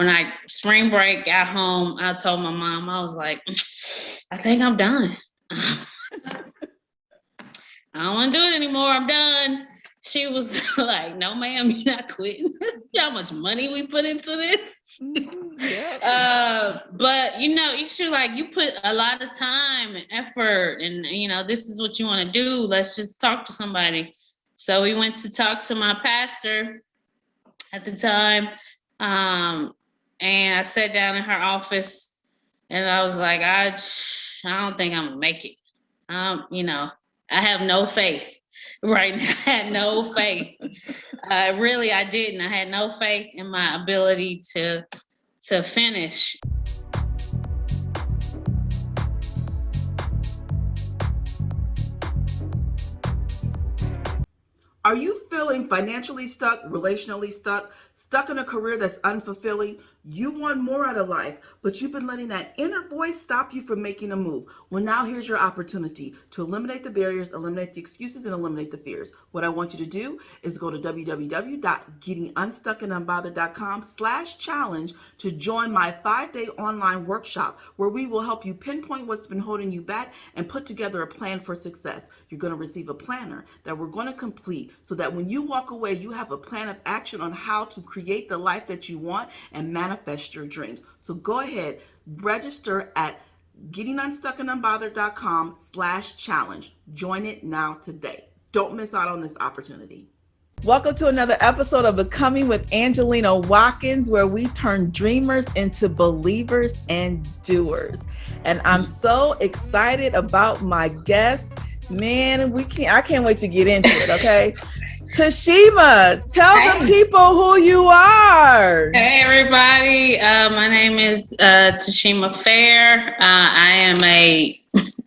when I spring break got home, I told my mom, I was like, I think I'm done. I don't want to do it anymore. I'm done. She was like, no, ma'am, you're not quitting. How much money we put into this? But you should you put a lot of time and effort, and this is what you want to do. Let's just talk to somebody. So we went to talk to my pastor at the time, and I sat down in her office, and I was like, I don't think I'm gonna make it. I have no faith right now. I had no faith. Really, I didn't. I had no faith in my ability to finish. Are you feeling financially stuck, relationally stuck, stuck in a career that's unfulfilling? You want more out of life, but you've been letting that inner voice stop you from making a move. Well, now here's your opportunity to eliminate the barriers, eliminate the excuses, and eliminate the fears. What I want you to do is go to www.gettingunstuckandunbothered.com/challenge to join my 5-day online workshop where we will help you pinpoint what's been holding you back and put together a plan for success. You're going to receive a planner that we're going to complete so that when you walk away, you have a plan of action on how to create the life that you want and manifest your dreams. So go ahead, register at gettingunstuckandunbothered.com/challenge. Join it now today. Don't miss out on this opportunity. Welcome to another episode of Becoming with Angelina Watkins, where we turn dreamers into believers and doers. And I'm so excited about my guest. Man, I can't wait to get into it, okay? Tasheema, tell the people who you are. Hey, everybody. My name is Tashemma Fair. I am a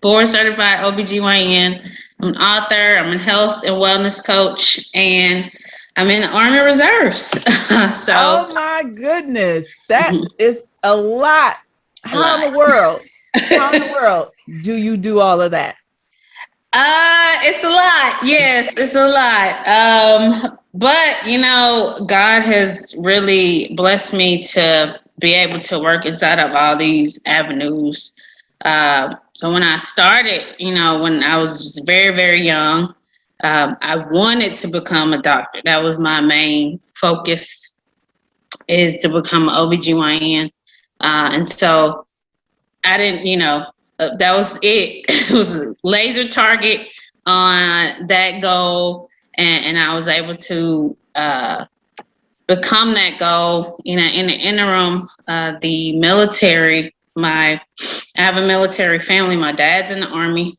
board-certified OBGYN. I'm an author. I'm a health and wellness coach, and I'm in the Army Reserves. Oh, my goodness. That is a lot. How in the world do you do all of that? It's a lot. Yes, it's a lot. But God has really blessed me to be able to work inside of all these avenues. So when I started, when I was very, very young, I wanted to become a doctor. That was my main focus, is to become an OBGYN. And so I didn't, that was it. It was a laser target on that goal, and I was able to become that goal. In the interim, the military. I have a military family. My dad's in the Army,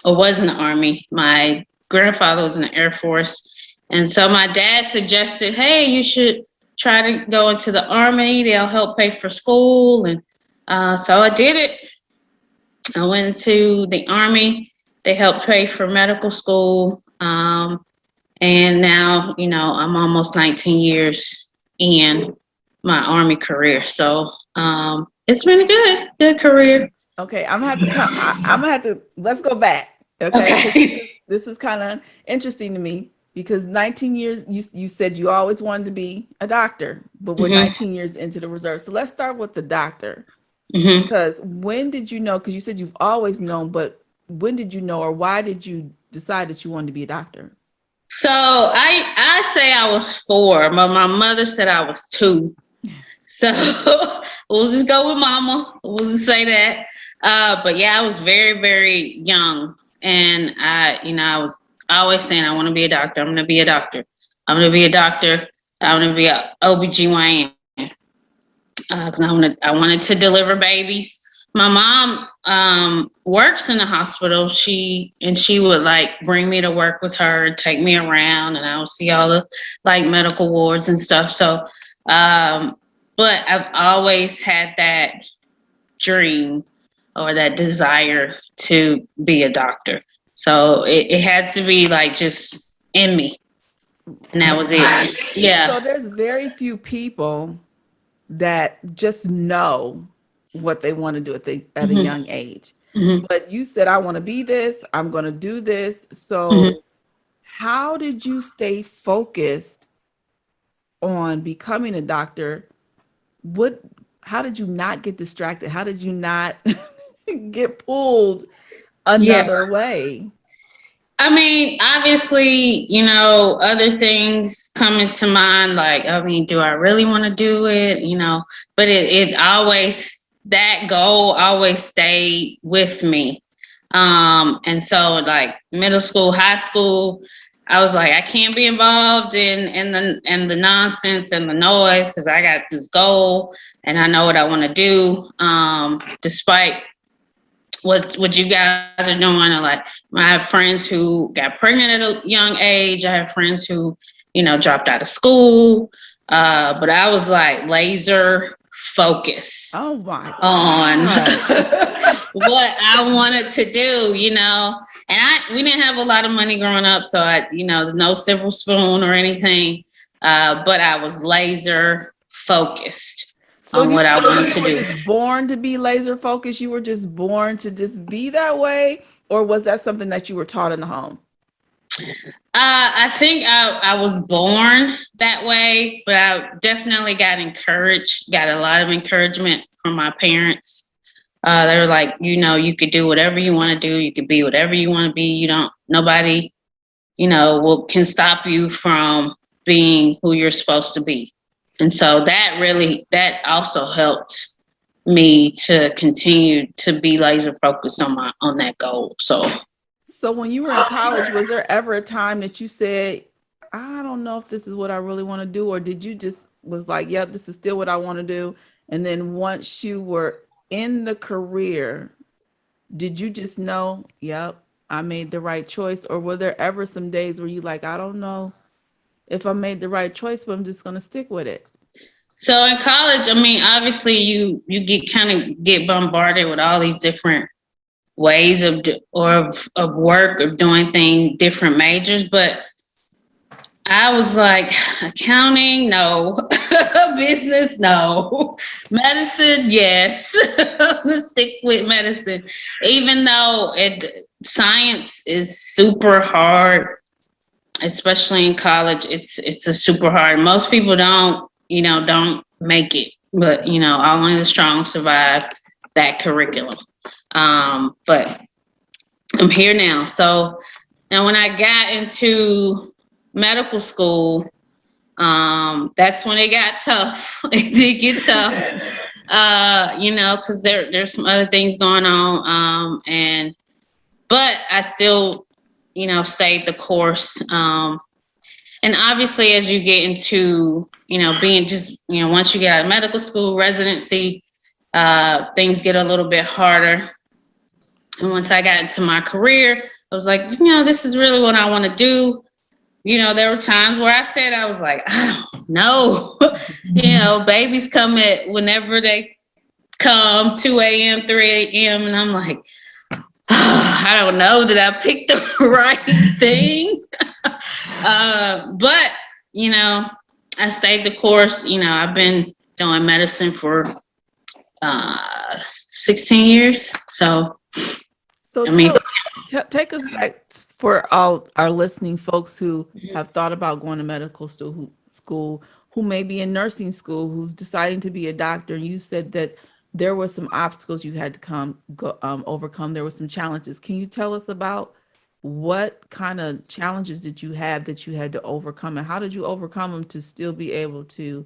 or was in the Army. My grandfather was in the Air Force, and so my dad suggested, "Hey, you should try to go into the Army. They'll help pay for school." And so I did it. I went to the Army. They helped pay for medical school. And now, I'm almost 19 years in my Army career. So it's been a good career. Okay, I'm gonna have to let's go back. Okay. This is kind of interesting to me because 19 years, you said you always wanted to be a doctor, but we're 19 years into the reserve. So let's start with the doctor. Because when did you know? Because you said you've always known, but when did you know, or why did you decide that you wanted to be a doctor? So I say I was 4, but my mother said I was 2. So we'll just go with mama. We'll just say that. But yeah, I was very, very young, and I was always saying I want to be a doctor. I'm going to be a doctor. I'm going to be a doctor. I'm going to be a OBGYN. Because I wanted to deliver babies. My mom works in the hospital. She would bring me to work with her and take me around, and I would see all the medical wards and stuff. So, but I've always had that dream or that desire to be a doctor. So it had to be just in me, and that was it. Yeah. So there's very few people that just know what they want to do at a young age. But you said, I want to be this, I'm going to do this. So how did you stay focused on becoming a doctor how did you not get distracted? How did you not get pulled Yeah. another way? I mean, obviously, other things come into mind. Like, I mean, do I really want to do it? But it always, that goal always stayed with me. And so like middle school, high school, I was like, I can't be involved in the nonsense and the noise because I got this goal and I know what I want to do. Despite what you guys are doing. And like, I have friends who got pregnant at a young age. I have friends who, dropped out of school. But I was like laser focused Oh my on God. what I wanted to do, And we didn't have a lot of money growing up, so there's no silver spoon or anything. But I was laser focused So on you what I feel wanted you to were do. just born to be laser focused? You were just born to just be that way? Or was that something that you were taught in the home? I think I was born that way, but I definitely got a lot of encouragement from my parents. They were like, you could do whatever you want to do. You could be whatever you want to be. Nobody, can stop you from being who you're supposed to be. And so that also helped me to continue to be laser focused on that goal. So when you were in college, was there ever a time that you said, I don't know if this is what I really want to do? Or did you just was like, yep, this is still what I want to do? And then once you were in the career, did you just know, yep, I made the right choice? Or were there ever some days where you like, I don't know if I made the right choice, but I'm just going to stick with it? So in college, I mean, obviously you get bombarded with all these different ways of work, of doing things, different majors. But I was like, accounting, no. Business, no. Medicine, yes. Let's stick with medicine. Even though science is super hard, especially in college, it's a super hard. Most people don't make it, but only the strong survive that curriculum. But I'm here now. So now when I got into medical school, that's when it got tough. It did get tough. Because there's some other things going on. But I still, stayed the course. And obviously as you get into, being just, once you get out of medical school, residency, things get a little bit harder. And once I got into my career, I was like, this is really what I want to do. There were times where I said, I was like, I don't know. Babies come at whenever they come, 2 a.m., 3 a.m. And I'm like, I don't know. Did I pick the right thing? But, I stayed the course. I've been doing medicine for 16 years. So So I mean, take us back for all our listening folks who have thought about going to medical school, who may be in nursing school, who's deciding to be a doctor. And you said that there were some obstacles you had to overcome. There were some challenges. Can you tell us about what kind of challenges did you have that you had to overcome, and how did you overcome them to still be able to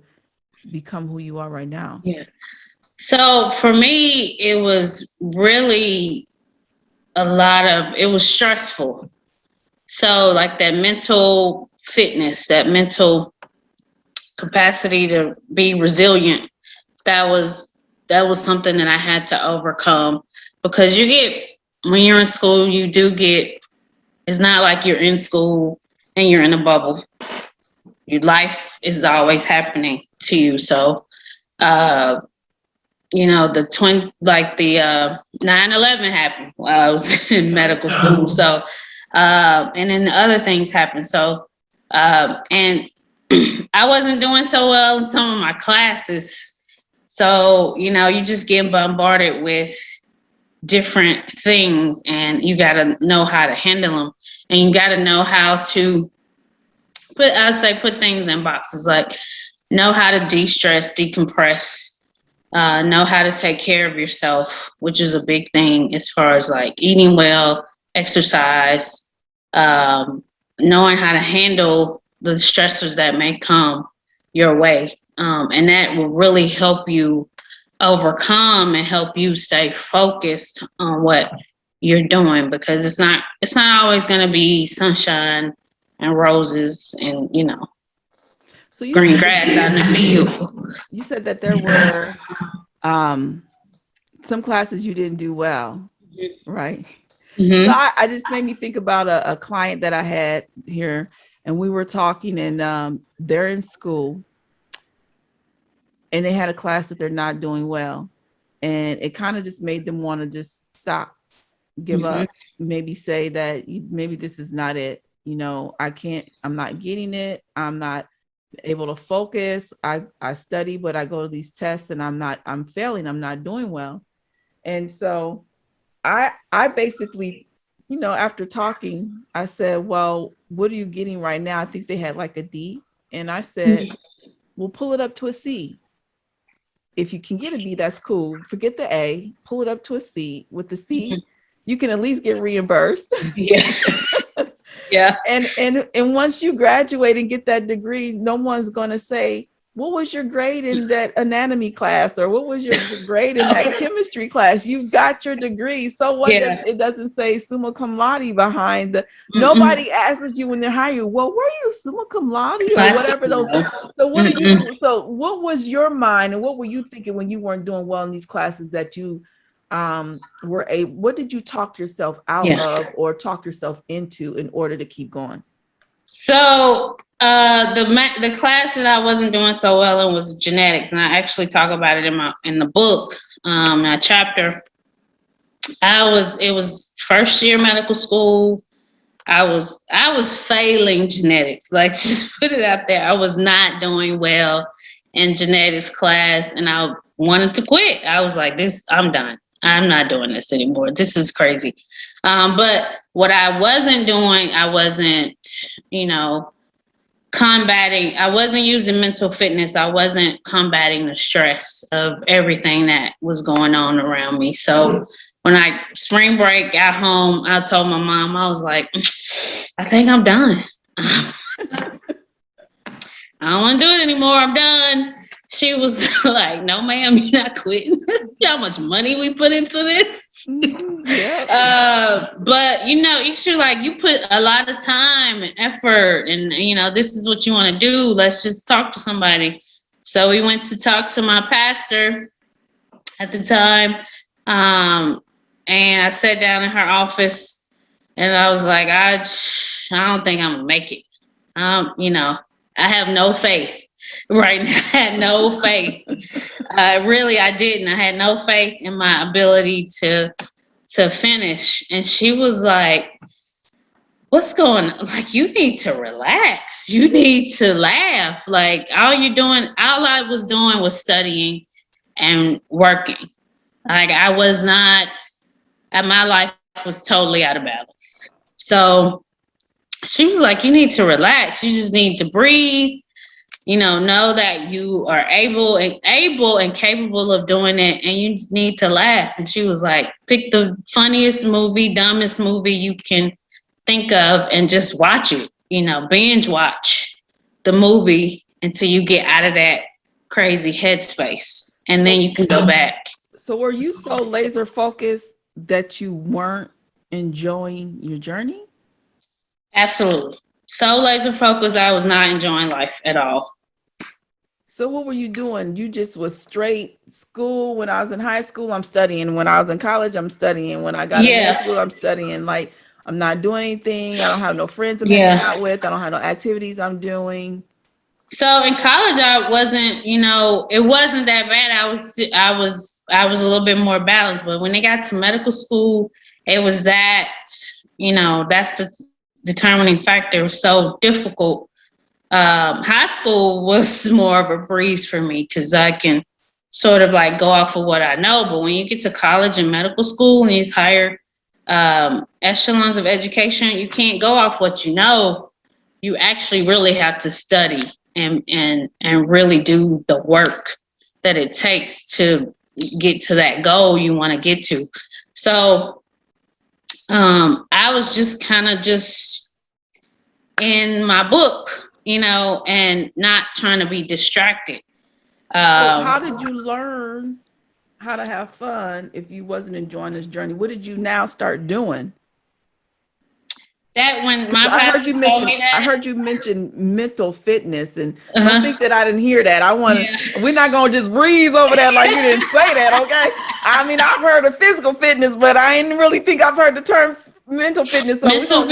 become who you are right now? yeah. So for me, it was really it was stressful. So like that mental fitness, that mental capacity to be resilient, that was something that I had to overcome, because when you're in school, it's not like you're in school and you're in a bubble. Your life is always happening to you. So the 9/11 happened while I was in medical school. So, and then the other things happened. So, and I wasn't doing so well in some of my classes. So, you just get bombarded with different things, and you got to know how to handle them, and you got to know how to put things in boxes, like know how to de-stress, decompress, know how to take care of yourself, which is a big thing as far as like eating well, exercise, knowing how to handle the stressors that may come your way. And that will really help you overcome and help you stay focused on what you're doing, because it's not always going to be sunshine and roses and So you green said grass out in the field. you said that there were some classes you didn't do well, right? So Mm-hmm. I just made me think about a client that I had here, and we were talking, and they're in school, and they had a class that they're not doing well, and it kind of just made them want to just stop, give Mm-hmm. up, maybe say that maybe this is not it. I'm not getting it. I'm not able to focus. I study, but I go to these tests and I'm failing. I'm not doing well. And so I basically, after talking, I said, well, what are you getting right now? I think they had like a D. And I said, we'll pull it up to a C. If you can get a B, that's cool. Forget the A, pull it up to a C. With the C, you can at least get reimbursed. Yeah. Yeah. And once you graduate and get that degree, no one's going to say, what was your grade in that anatomy class, or what was your grade in that chemistry class? You've got your degree. So what? Yeah. It doesn't say summa cum laude behind the. Mm-mm. Nobody asks you when they hire you, well, were you summa cum laude or whatever those. So what are you? So what was your mind, and what were you thinking when you weren't doing well in these classes that you what did you talk yourself out of or talk yourself into in order to keep going? So the class that I wasn't doing so well in was genetics, and I actually talk about it in the book, a chapter. It was first year medical school. I was failing genetics. Like, just put it out there. I was not doing well in genetics class, and I wanted to quit. I was like, I'm done. I'm not doing this anymore. This is crazy. But what I wasn't doing, I wasn't, combating. I wasn't using mental fitness. I wasn't combating the stress of everything that was going on around me. So when I spring break got home, I told my mom, I was like, I think I'm done. I don't want to do it anymore. I'm done. She was like, no, ma'am, you're not quitting. You know how much money we put into this? Yeah. But you should, you put a lot of time and effort, and this is what you want to do. Let's just talk to somebody. So we went to talk to my pastor at the time, and I sat down in her office, and I was like, I don't think I'm gonna make it. I have no faith right now. I had no faith. I didn't. I had no faith in my ability to finish. And she was like, what's going on? Like, you need to relax. You need to laugh. Like, all I was doing was studying and working. Like, my life was totally out of balance. So she was like, you need to relax. You just need to breathe. Know that you are able and capable of doing it, and you need to laugh. And she was like, pick the funniest movie, dumbest movie you can think of, and just watch it. Binge watch the movie until you get out of that crazy headspace, and then you can go back. So were you so laser focused that you weren't enjoying your journey? Absolutely. So laser focused, I was not enjoying life at all. So what were you doing? You just was straight school. When I was in high school, I'm studying. When I was in college, I'm studying. When I got in high school, I'm studying. Like, I'm not doing anything. I don't have no friends I'm hanging out with. I don't have no activities I'm doing. So in college, I wasn't, it wasn't that bad. I was a little bit more balanced. But when they got to medical school, it was that's the determining factor. It was so difficult. High school was more of a breeze for me because I can sort of go off of what I know. But when you get to college and medical school and these higher echelons of education, you can't go off what you know. You actually really have to study and really do the work that it takes to get to that goal you want to get to. So I was just kind of just in my book, and not trying to be distracted. So how did you learn how to have fun if you wasn't enjoying this journey? What did you now start doing? That when my I heard pastor told me that. I heard you mention mental fitness, and don't think that I didn't hear that. We're not gonna just breeze over that like you didn't say that, okay? I mean, I've heard of physical fitness, but I didn't really think I've heard the term mental fitness. So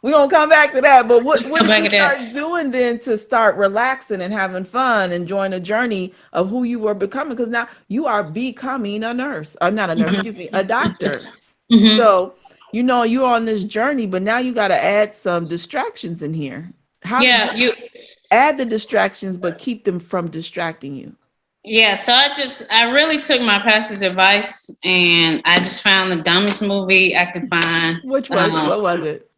we're gonna come back to that. But what did you start doing then to start relaxing and having fun, enjoying the journey of who you were becoming? Because now you are becoming a nurse, or not a nurse, excuse me, a doctor. So you're on this journey, but now you got to add some distractions in here. How do you add the distractions, but keep them from distracting you? Yeah, so I really took my pastor's advice, and I just found the dumbest movie I could find. Which was what was it?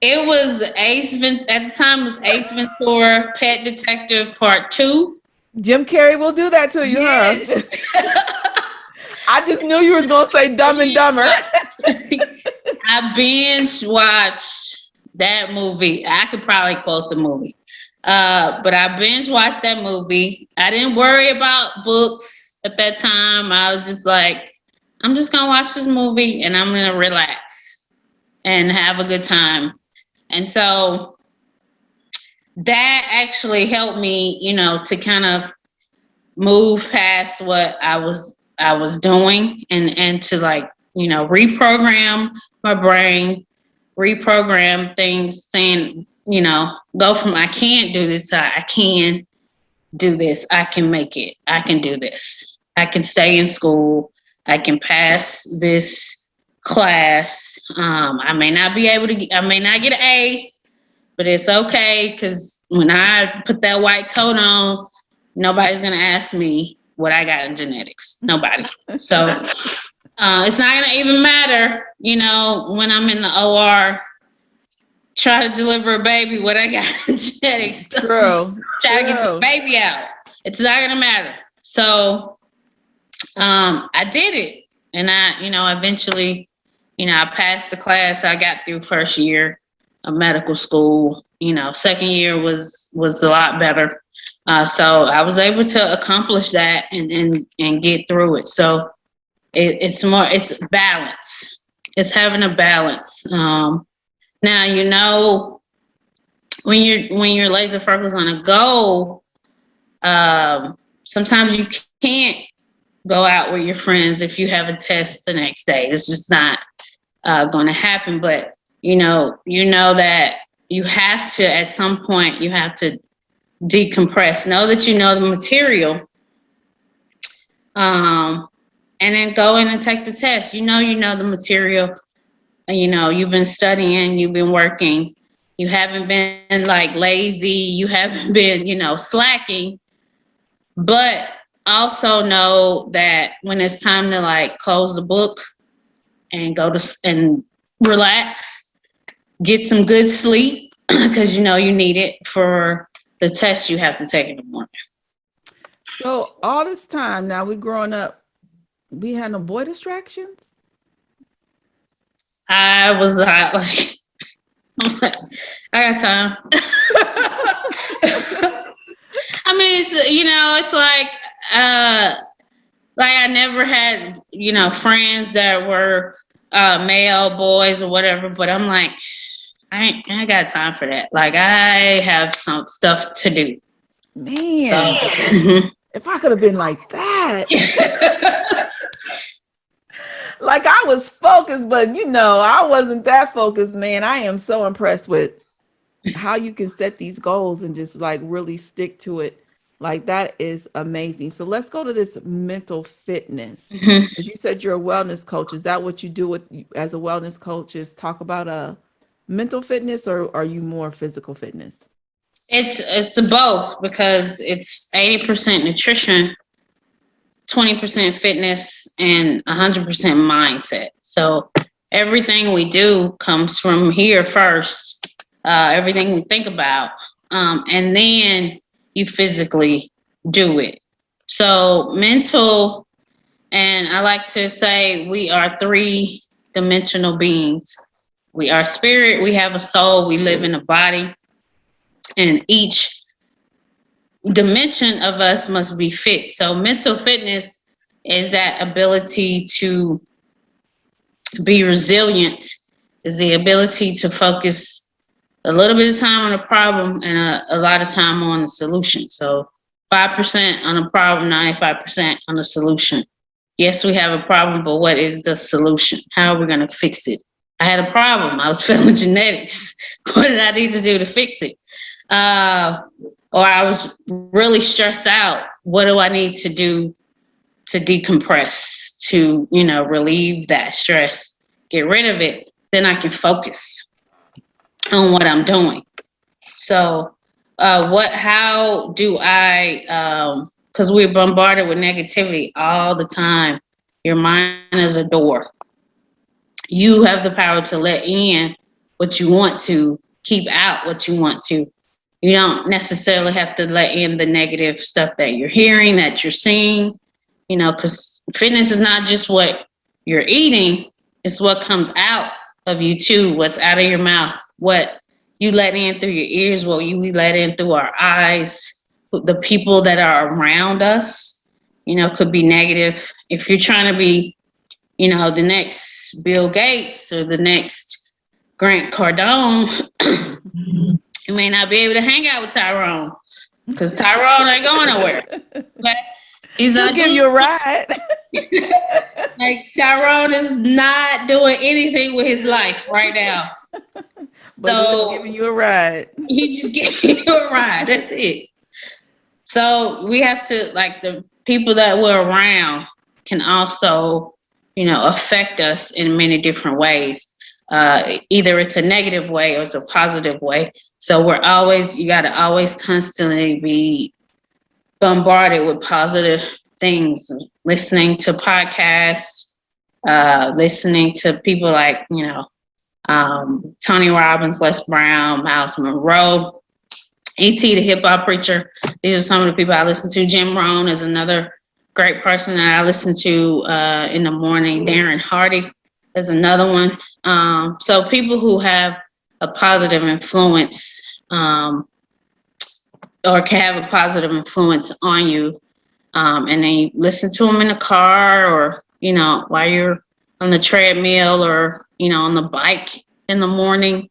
It was at the time it was Ace Ventura, Pet Detective Part 2. Jim Carrey will do that to you, yes. Huh? I just knew you was gonna say Dumb and Dumber. I binge watched that movie. I could probably quote the movie. But I binge watched that movie. I didn't worry about books at that time. I was just like, I'm just gonna watch this movie and I'm gonna relax and have a good time. And so that actually helped me, to kind of move past what I was doing and to reprogram my brain, reprogram things, saying, go from I can't do this to I can do this. I can make it. I can do this. I can stay in school. I can pass this class. I may not be able to. I may not get an A, but it's okay because when I put that white coat on, nobody's gonna ask me what I got in genetics. Nobody. So it's not gonna even matter, when I'm in the OR try to deliver a baby, what I got in genetics. True. Try to get this baby out. It's not gonna matter. So I did it, and I eventually, I passed the class. I got through first year of medical school. Second year was a lot better. So I was able to accomplish that and get through it. So it's balance. It's having a balance. Now, when you're laser focused on a goal, sometimes you can't go out with your friends if you have a test the next day. It's just not going to happen. But you know that you have to, at some point, you have to decompress. Know that you know the material, and then go in and take the test. You know the material. You've been studying, you've been working. You haven't been like lazy. You haven't been slacking. But also know that when it's time to close the book and go to and relax, get some good sleep because you need it for the test you have to take in the morning. So all this time now, we growing up, we had no boy distractions. I was I'm like, I got time. I mean, it's like I never had, friends that were male boys or whatever, but I'm like, I ain't got time for that. Like, I have some stuff to do. Man, so, if I could have been like that. Like I was focused, but I wasn't that focused, man. I am so impressed with how you can set these goals and just really stick to it. Like that is amazing. So let's go to this mental fitness. As you said, you're a wellness coach. Is that what you do as a wellness coach, is talk about mental fitness, or are you more physical fitness? It's both, because it's 80% nutrition, 20% fitness, and 100% mindset. So everything we do comes from here first. Everything we think about, and then you physically do it. So mental, and I like to say we are three-dimensional beings. We are spirit, we have a soul, we live in a body, and each dimension of us must be fit. So mental fitness is that ability to be resilient, is the ability to focus a little bit of time on a problem and a lot of time on the solution. So 5% on a problem, 95% on the solution. Yes, we have a problem, but what is the solution? How are we going to fix it? I had a problem. I was failing genetics. What did I need to do to fix it? Or I was really stressed out. What do I need to do to decompress, to, relieve that stress, get rid of it? Then I can focus on what I'm doing. So, how do I, because we're bombarded with negativity all the time. Your mind is a door. You have the power to let in what you want to, keep out what you want to. You don't necessarily have to let in the negative stuff that you're hearing, that you're seeing, because fitness is not just what you're eating, it's what comes out of you too, what's out of your mouth, what you let in through your ears, what we let in through our eyes, the people that are around us, could be negative. If you're trying to be, the next Bill Gates or the next Grant Cardone, you may not be able to hang out with Tyrone because Tyrone ain't going nowhere. Okay? He'll give you a ride. Like Tyrone is not doing anything with his life right now. But so he's giving you a ride. He just giving you a ride. That's it. So we have to, like, the people that we're around can also, affect us in many different ways. Either it's a negative way or it's a positive way. So you got to always constantly be bombarded with positive things, listening to podcasts, listening to people like, Tony Robbins, Les Brown, Miles Monroe, E.T. the hip hop preacher. These are some of the people I listen to. Jim Rohn is another great person that I listen to in the morning. Darren Hardy is another one. So people who have a positive influence or can have a positive influence on you, and then you listen to them in the car or, while you're on the treadmill or, on the bike in the morning.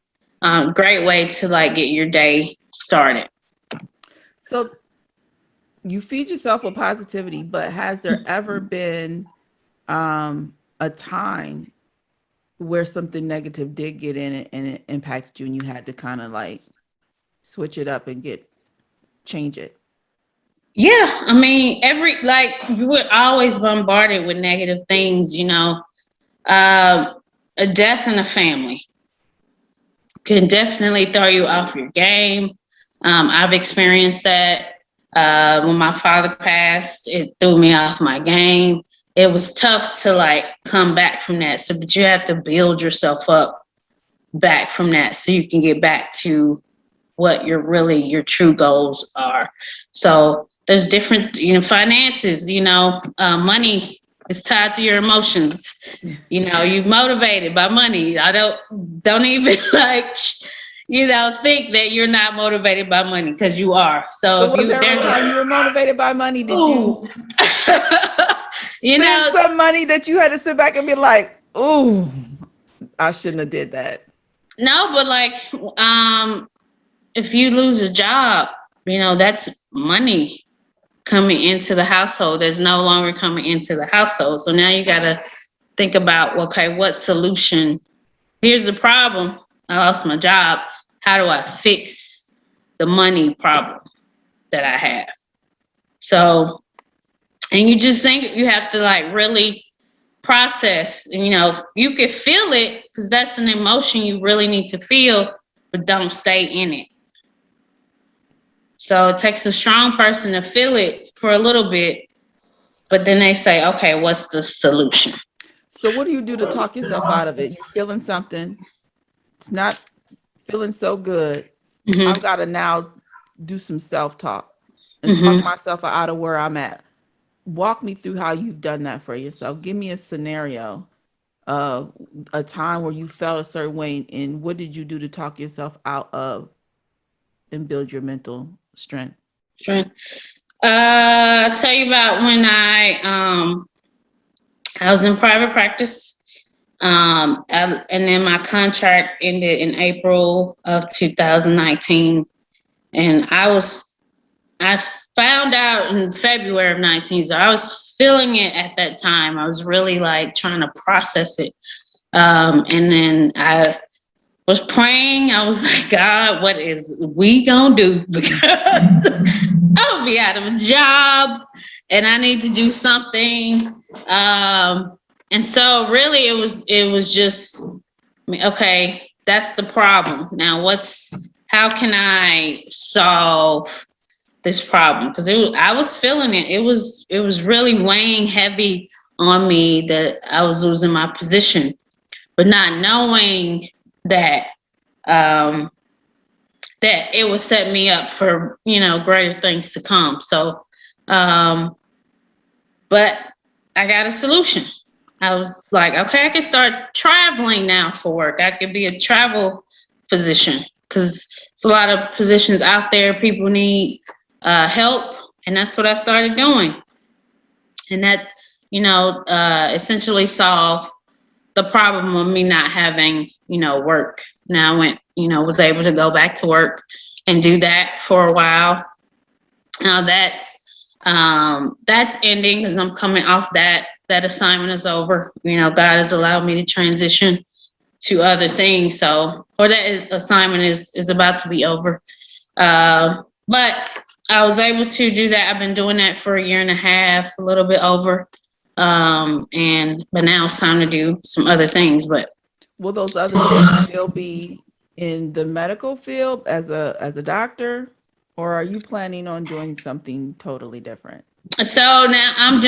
Great way to get your day started. So you feed yourself with positivity, but has there ever been a time where something negative did get in it and it impacted you and you had to kind of switch it up and change it? Yeah, I mean, we're always bombarded with negative things, a death in the family can definitely throw you off your game. I've experienced that. When my father passed, it threw me off my game. It was tough to come back from that. So, but you have to build yourself up back from that so you can get back to what your true goals are. So there's different, finances, money is tied to your emotions. You're motivated by money. I don't even think that you're not motivated by money, because you are. So if was there a time you were motivated by money? Did you spend some money that you had to sit back and be like, "Ooh, I shouldn't have did that"? No, but if you lose a job, that's money coming into the household. There's no longer coming into the household. So now you got to think about, okay, what solution? Here's the problem. I lost my job. How do I fix the money problem that I have? So, and you just think you have to really process, you can feel it because that's an emotion you really need to feel, but don't stay in it. So it takes a strong person to feel it for a little bit, but then they say, okay, what's the solution? So what do you do to talk yourself out of it? You're feeling something, it's not feeling so good. Mm-hmm. I've got to now do some self-talk and talk myself out of where I'm at. walk me through how you've done that for yourself. Give me a scenario of a time where you felt a certain way, and what did you do to talk yourself out of and build your mental strength? Sure. I'll tell you about when I was in private practice. And then my contract ended in April of 2019, and I found out in February of 19. So I was feeling it at that time. I was really like trying to process it. And then I was praying. I was like, God, what is we gonna do? Because I'll be out of a job and I need to do something. And so really it was just, okay, that's the problem. Now how can I solve this problem? Because I was feeling it. It was really weighing heavy on me that I was losing my position, but not knowing that um, that it would set me up for greater things to come. So, but I got a solution. I was like, okay, I can start traveling now for work. I could be a travel physician because it's a lot of positions out there. People need help, and that's what I started doing. And that, essentially solved the problem of me not having, work. Now I went, was able to go back to work and do that for a while. Now that's ending because I'm coming off that assignment is over. God has allowed me to transition to other things. So, or assignment is about to be over. But I was able to do that. I've been doing that for a year and a half, a little bit over. But now it's time to do some other things. But Will those other things still be in the medical field as a doctor, or are you planning on doing something totally different? so now I'm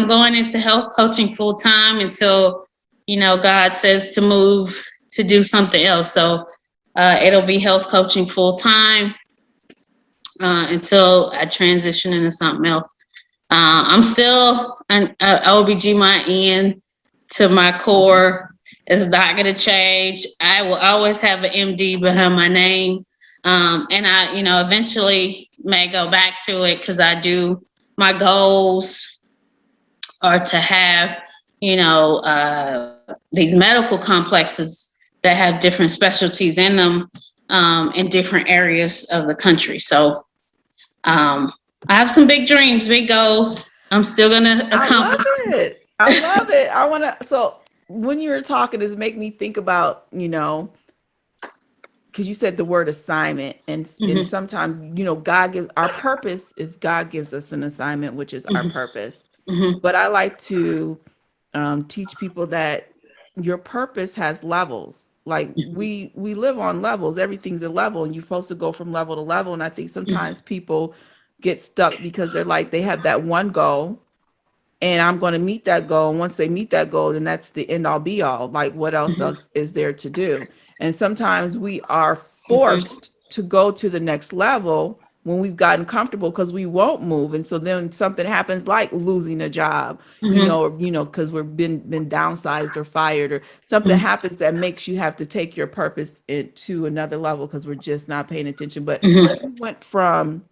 going into health coaching full time until God says to move to do something else. So it'll be health coaching full time until I transition into something else. I'm still an OBGYN to my core. It's not going to change. I will always have an MD behind my name. And I, eventually may go back to it because my goals are to have, these medical complexes that have different specialties in them in different areas of the country. So I have some big dreams, big goals. I'm still gonna accomplish. I love it. I love it. I want to. So when you were talking, it make me think about, because you said the word assignment, and sometimes, God gives our purpose is God gives us an assignment, which is our purpose. But I like to teach people that your purpose has levels. Like we live on levels. Everything's a level, and you're supposed to go from level to level. And I think sometimes people get stuck because they're like, they have that one goal, and I'm going to meet that goal. And once they meet that goal, then that's the end all be all. Like, what else is there to do? And sometimes we are forced to go to the next level when we've gotten comfortable because we won't move. And so then something happens like losing a job, because we've been downsized or fired, or something happens that makes you have to take your purpose to another level because we're just not paying attention. But you went from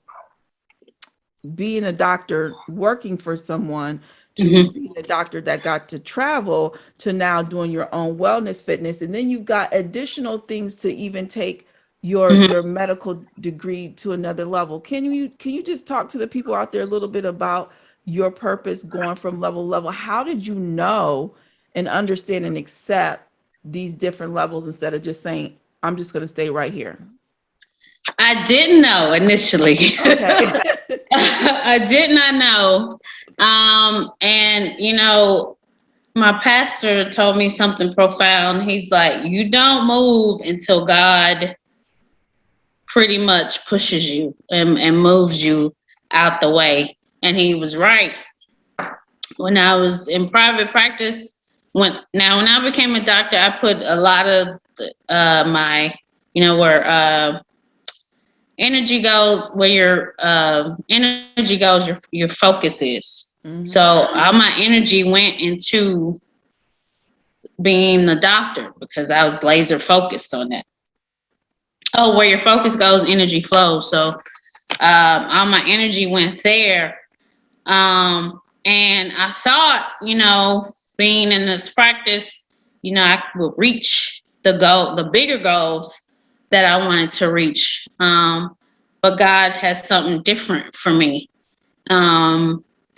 being a doctor working for someone to being a doctor that got to travel to now doing your own wellness fitness, and then you've got additional things to even take your medical degree to another level. Can you just talk to the people out there a little bit about your purpose going from level to level? How did you know and understand and accept these different levels instead of just saying, I'm just going to stay right here? I didn't know initially. Okay. I did not know. And my pastor told me something profound. He's like, you don't move until God pretty much pushes you and moves you out the way. And he was right. When I was in private practice, when I became a doctor, I put a lot of my, where energy goes, where your energy goes, your focus is. So all my energy went into being the doctor because I was laser focused on that. Oh, where your focus goes, energy flows. So all my energy went there. And I thought, being in this practice, I would reach the bigger goals that I wanted to reach. But God has something different for me.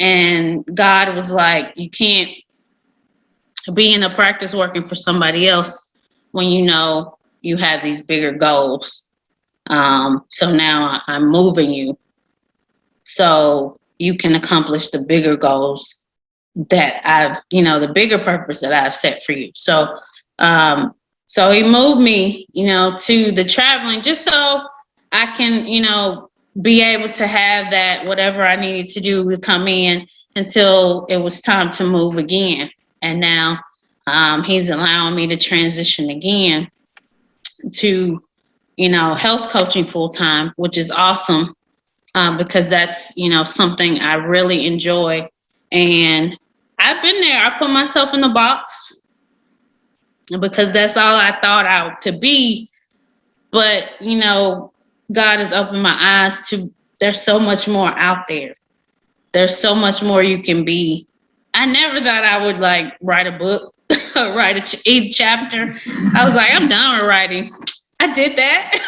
And God was like, you can't be in a practice working for somebody else when you have these bigger goals. So now I'm moving you so you can accomplish the bigger goals that the bigger purpose that I've set for you. So he moved me, to the traveling just so I can, be able to have that whatever I needed to do to come in until it was time to move again. And now he's allowing me to transition again to, health coaching full time, which is awesome because that's, something I really enjoy. And I've been there. I put myself in the box because that's all I thought I could be. But, God has opened my eyes to there's so much more out there. There's so much more you can be. I never thought I would write a book, write each chapter. I was like, I'm done with writing. I did that.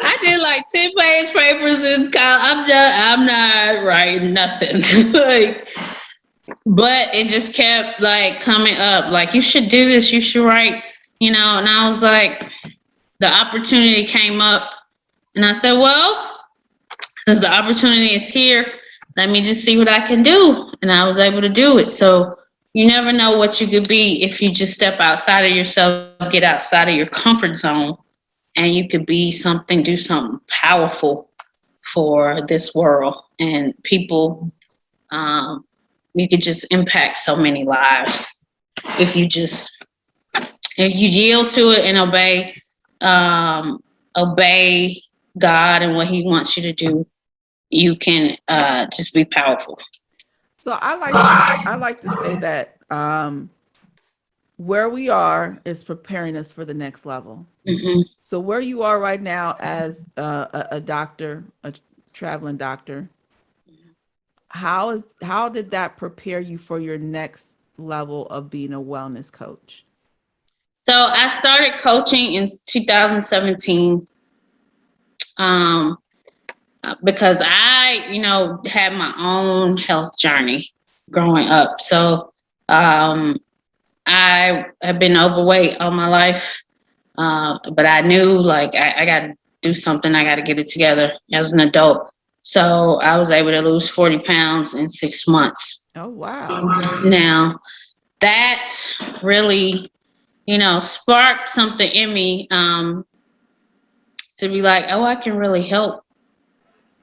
I did 10-page papers in college. I'm not writing nothing. But it just kept coming up. You should do this. You should write. And I was like, the opportunity came up, and I said, well, since the opportunity is here, let me just see what I can do. And I was able to do it. So you never know what you could be if you just step outside of yourself, get outside of your comfort zone, and you could be something, do something powerful for this world and people. You could just impact so many lives if you yield to it and obey God and what He wants you to do. You can just be powerful. So I like to say that where we are is preparing us for the next level. Mm-hmm. So where you are right now as a doctor, a traveling doctor, how did that prepare you for your next level of being a wellness coach? So I started coaching in 2017 because I, had my own health journey growing up. So I have been overweight all my life, but I knew I got to do something. I got to get it together as an adult. So I was able to lose 40 pounds in 6 months. Oh, wow. Now, that really, sparked something in me to be like, oh, I can really help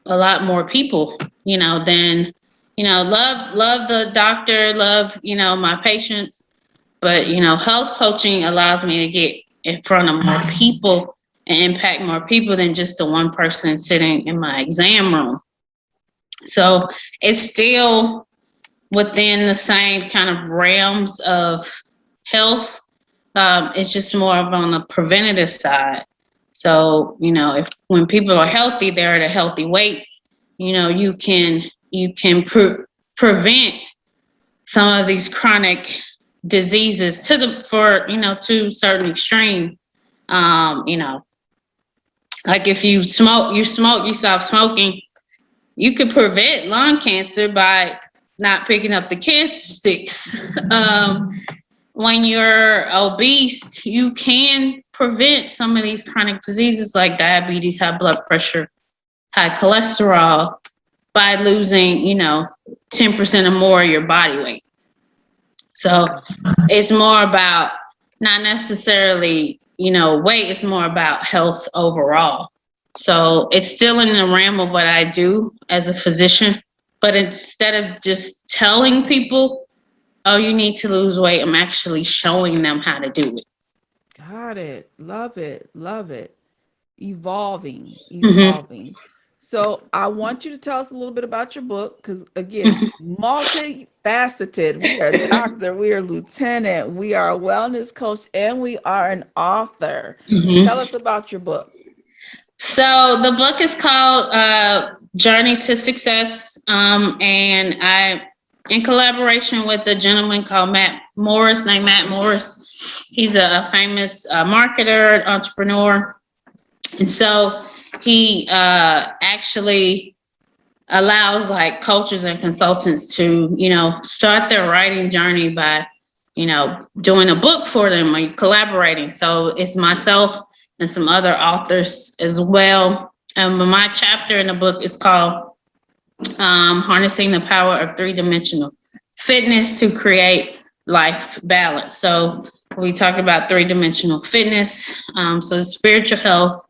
a lot more people, than, love the doctor, love, my patients. But, health coaching allows me to get in front of more people and impact more people than just the one person sitting in my exam room. So it's still within the same kind of realms of health. It's just more of on the preventative side. So, when people are healthy, they're at a healthy weight, you can prevent some of these chronic diseases to a certain extreme. If you smoke, you stop smoking, you could prevent lung cancer by not picking up the cancer sticks. When you're obese, you can prevent some of these chronic diseases like diabetes, high blood pressure, high cholesterol by losing, 10% or more of your body weight. So it's more about not necessarily, weight, it's more about health overall. So it's still in the realm of what I do as a physician, but instead of just telling people, oh, you need to lose weight, I'm actually showing them how to do it. Got it. Love it. Love it. Evolving. Mm-hmm. So I want you to tell us a little bit about your book, because again, multifaceted. We are doctor, we are lieutenant, we are a wellness coach, and we are an author. Tell us about your book. So the book is called Journey to Success, and I, in collaboration with a gentleman called named Matt Morris. He's a famous marketer, entrepreneur, and so he actually allows like coaches and consultants to, start their writing journey by, doing a book for them or collaborating. So it's myself and some other authors as well. My chapter in the book is called Harnessing the Power of Three-Dimensional Fitness to Create Life Balance. So we talked about three-dimensional fitness. So spiritual health,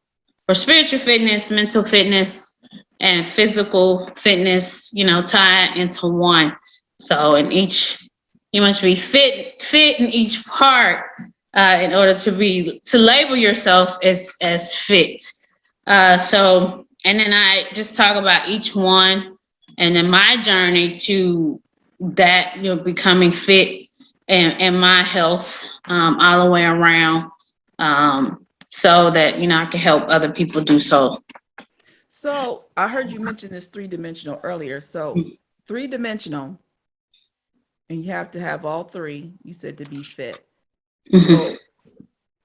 or spiritual fitness, mental fitness, and physical fitness, tie into one. So you must be fit in each part in order to label yourself as fit. And then I just talk about each one, and then my journey to that, becoming fit and my health all the way around. So that I can help other people do so. So I heard you mention this three-dimensional earlier. So three-dimensional, and you have to have all three, you said, to be fit. So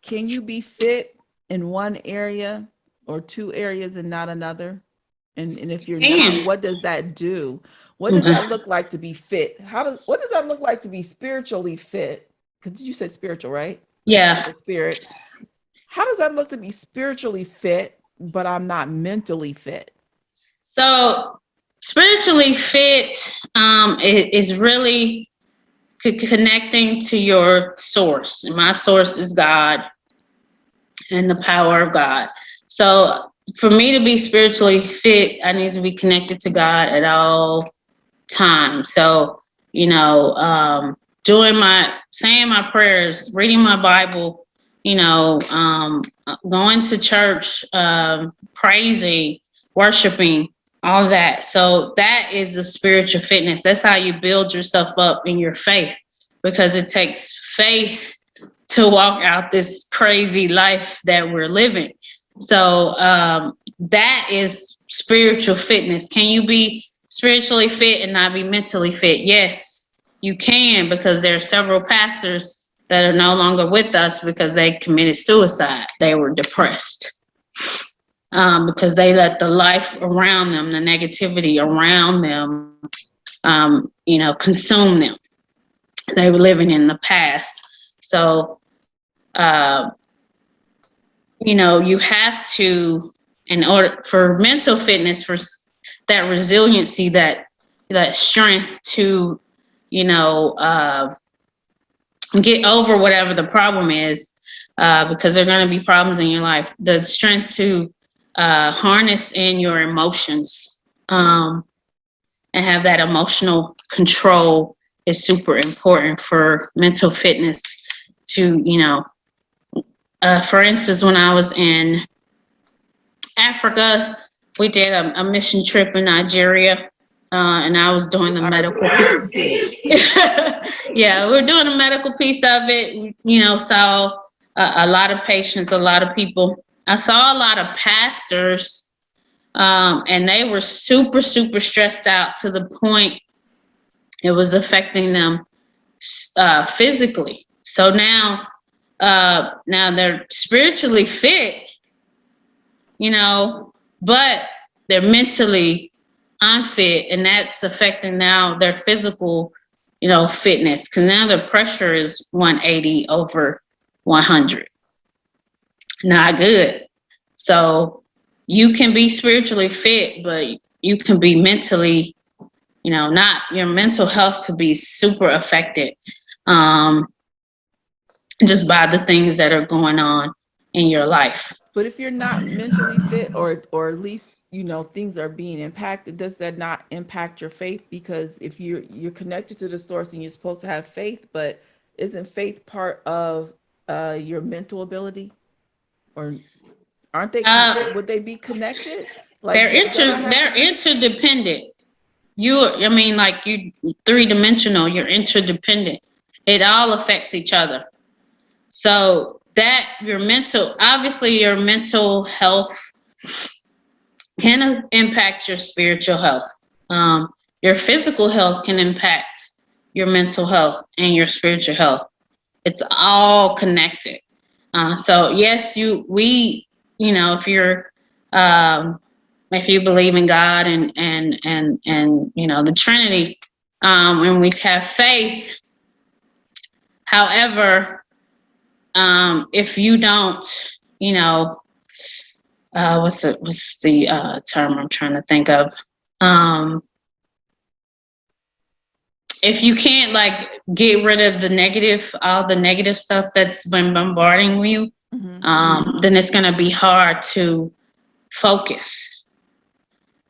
can you be fit in one area or two areas and not another? And if you're not, what does that do? What does that look like to be fit? What does that look like to be spiritually fit? Because you said spiritual, right? Yeah. Spirit. How does that look to be spiritually fit, but I'm not mentally fit? So spiritually fit is really connecting to your source. My source is God and the power of God. So for me to be spiritually fit, I need to be connected to God at all times. So, saying my prayers, reading my Bible, going to church, praising, worshiping, all that. So that is the spiritual fitness. That's how you build yourself up in your faith, because it takes faith to walk out this crazy life that we're living. So that is spiritual fitness. Can you be spiritually fit and not be mentally fit? Yes, you can, because there are several pastors that are no longer with us because they committed suicide. They were depressed because they let the life around them, the negativity around them, consume them. They were living in the past. So, you have to, in order for mental fitness, for that resiliency, that strength to, get over whatever the problem is, because there are going to be problems in your life. The strength to harness in your emotions and have that emotional control is super important for mental fitness. To, for instance, when I was in Africa, we did a mission trip in Nigeria, and I was doing the medical. Yeah, we're doing the medical piece of it. Saw a lot of patients, a lot of people. I saw a lot of pastors, and they were super, super stressed out to the point it was affecting them physically. So now they're spiritually fit, but they're mentally unfit, and that's affecting now their physical, fitness, because now the pressure is 180 over 100. Not good. So you can be spiritually fit, but you can be mentally, not, your mental health could be super affected just by the things that are going on in your life. But if you're not mentally fit, or at least things are being impacted, does that not impact your faith? Because if you're connected to the source and you're supposed to have faith, but isn't faith part of your mental ability? Or aren't they would they be connected? Like they're interdependent. Like you 3-dimensional, you're interdependent. It all affects each other. So that obviously your mental health can impact your spiritual health. Your physical health can impact your mental health and your spiritual health. It's all connected. So yes, if you believe in God and the Trinity, and we have faith. However, if you don't, what's the term I'm trying to think of? If you can't like get rid of all the negative stuff that's been bombarding you, then it's going to be hard to focus.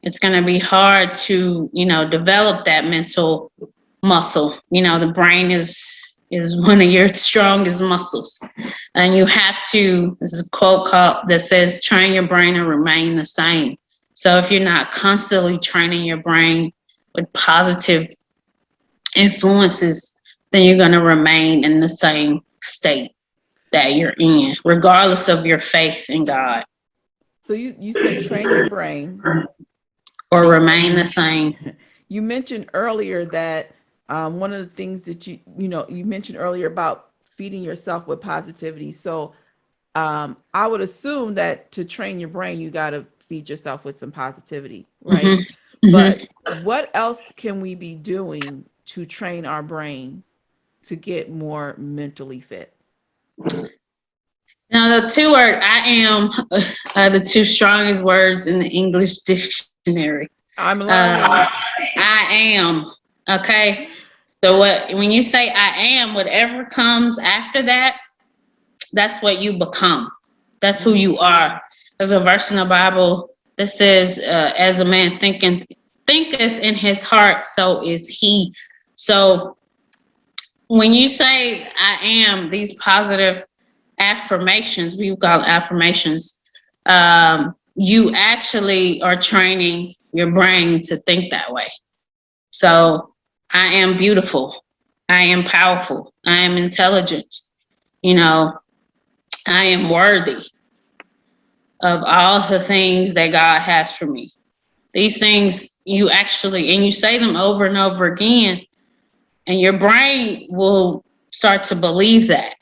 It's going to be hard to, develop that mental muscle. The brain is one of your strongest muscles. And you have to, there's a quote that says, train your brain to remain the same. So if you're not constantly training your brain with positive influences, then you're going to remain in the same state that you're in, regardless of your faith in God. So you said train your brain or remain the same. You mentioned earlier that one of the things that you mentioned earlier about feeding yourself with positivity. So I would assume that to train your brain, you got to feed yourself with some positivity, right? Mm-hmm. But what else can we be doing to train our brain to get more mentally fit? Now, the two word I am are the two strongest words in the English dictionary. I'm learning. I am. Okay. So when you say I am, whatever comes after that, that's what you become. That's who you are. There's a verse in the Bible that says, as a man thinketh in his heart, so is he. So when you say I am, these positive affirmations, we call affirmations, you actually are training your brain to think that way. So I am beautiful. I am powerful. I am intelligent. I am worthy of all the things that God has for me. These things you say them over and over again, and your brain will start to believe that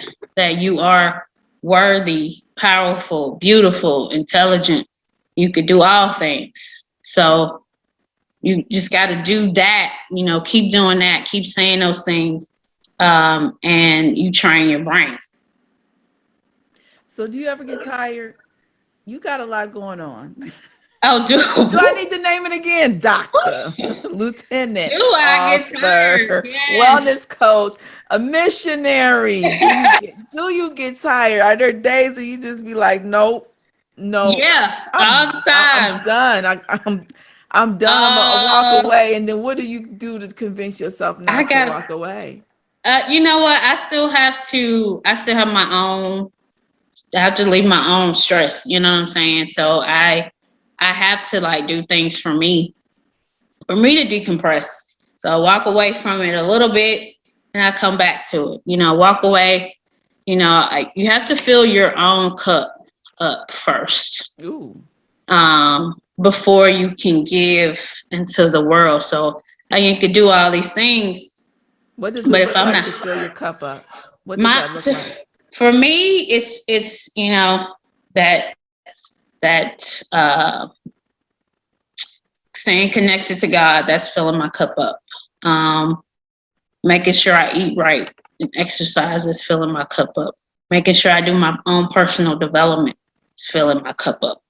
you are worthy, powerful, beautiful, intelligent. You could do all things. So you just got to do that, keep doing that, keep saying those things, and you train your brain. So do you ever get tired? You got a lot going on. Oh, do I need to name it again? Doctor, lieutenant, do I author, get tired? Yes. wellness coach, a missionary. Do you get tired? Are there days where you just be like, nope, no, yeah, all the time. I'm done. I'm done. I'm gonna walk away. And then what do you do to convince yourself not to walk away? You know what? I still have my own. I have to leave my own stress. You know what I'm saying? So I have to like do things for me to decompress. So I walk away from it a little bit and I come back to it. Walk away. You have to fill your own cup up first. Ooh. Before you can give into the world. So you can do all these things. What does it look like to fill your cup up? What does that look like? For me, it's that staying connected to God. That's filling my cup up. Making sure I eat right and exercise is filling my cup up. Making sure I do my own personal development is filling my cup up,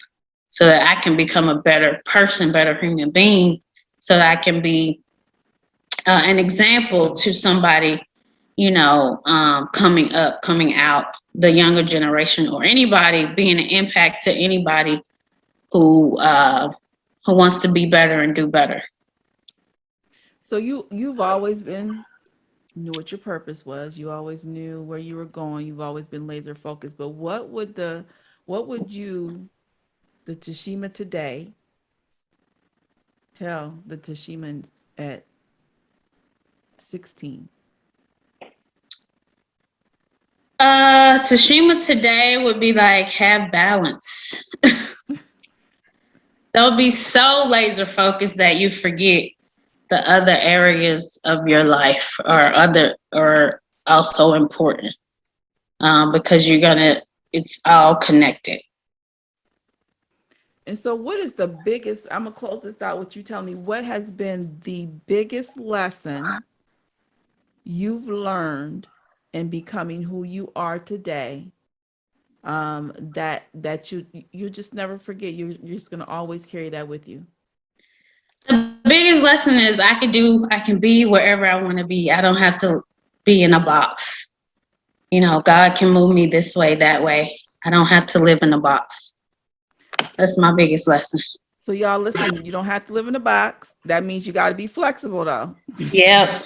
so that I can become a better person, better human being, so that I can be an example to somebody, coming out, the younger generation, or anybody, being an impact to anybody who wants to be better and do better. So you've always knew what your purpose was. You always knew where you were going. You've always been laser focused. But what would the Tasheema today tell the Tashemma at 16? Tasheema today would be like, have balance. Don't be so laser focused that you forget the other areas of your life or also important. Because it's all connected. And so what is the biggest, I'm going to close this out with you telling me what has been the biggest lesson you've learned in becoming who you are today, that you just never forget. You're just going to always carry that with you. The biggest lesson is I can be wherever I want to be. I don't have to be in a box. God can move me this way, that way. I don't have to live in a box. That's my biggest lesson. So y'all listen, you don't have to live in a box. That means you got to be flexible though. Yep.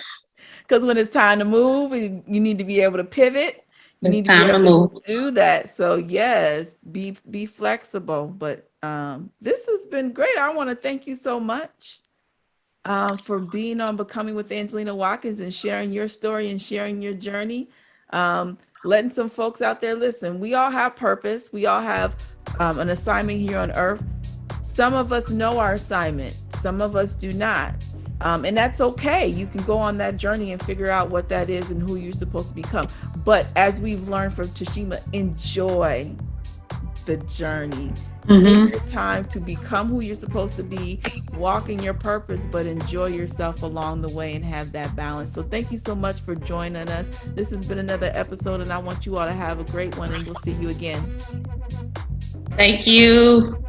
Because when it's time to move, you need to be able to pivot. You It's need to be time to able move. to do that. So yes, be flexible. But this has been great. I want to thank you so much for being on Becoming with Angelina Watkins and sharing your story and sharing your journey. Letting some folks out there listen. We all have purpose. We all have an assignment here on earth. Some of us know our assignment. Some of us do not. And that's okay. You can go on that journey and figure out what that is and who you're supposed to become. But as we've learned from Tasheema, enjoy the journey. Mm-hmm. Take your time to become who you're supposed to be, walk in your purpose, but enjoy yourself along the way and have that balance. So thank you so much for joining us. This has been another episode, and I want you all to have a great one, and we'll see you again. Thank you.